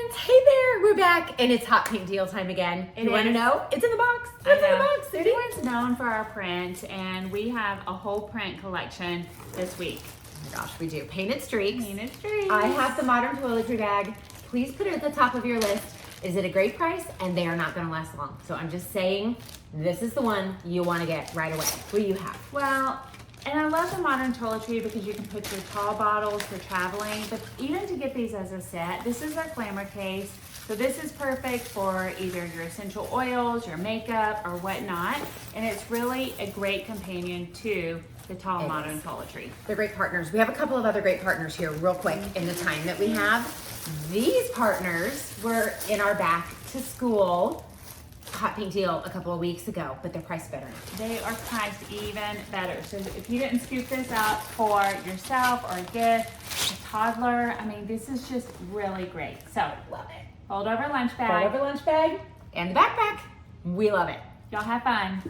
friends, hey there, we're back and it's hot pink deal time again. You want to know? It's in the box. It's in the box. Cindy is known for our print, and we have a whole print collection this week. Oh my gosh, we do. Painted streaks. Painted streaks. I have the modern toiletry bag. Please put it at the top of your list. Is it a great price? And they are not going to last long. So I'm just saying, this is the one you want to get right away. What do you have? Well, and I love the modern toiletry because you can put your tall bottles for traveling, but even to get these as a set, this is our glamour case. So this is perfect for either your essential oils, your makeup, or whatnot. And it's really a great companion to the tall modern toiletry. They're great partners. We have a couple of other great partners here real quick in the time that we have. These partners were in our back to school hot pink deal a couple of weeks ago, but they're priced better now. They are priced even better. So if you didn't scoop this out for yourself or a gift, a toddler, I mean, this is just really great. So Love it. fold over lunch bag. Fold over lunch bag and the backpack. We love it. Y'all have fun.